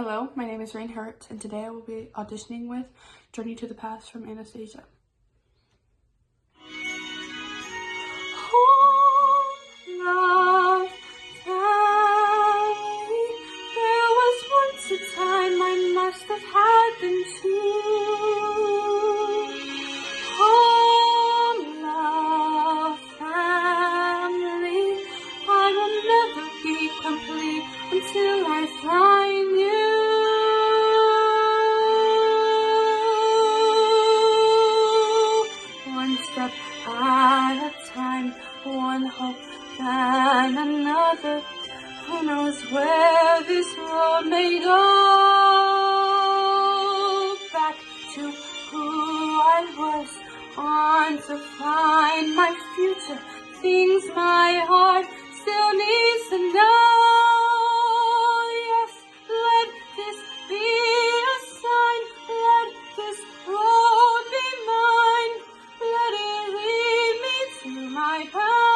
Hello, my name is Rain Hurt, and today I will be auditioning with Journey to the Past from Anastasia. Love, tell me, there was once a time I must have had them too. Home, love, family, I will never be complete until I find you. One step at a time, one hope than another. Who knows where this road may go? Back to who I was, on to find my future, things my heart still needs to know. Yes, let this be a sign, let this road be mine, let it lead me to my path.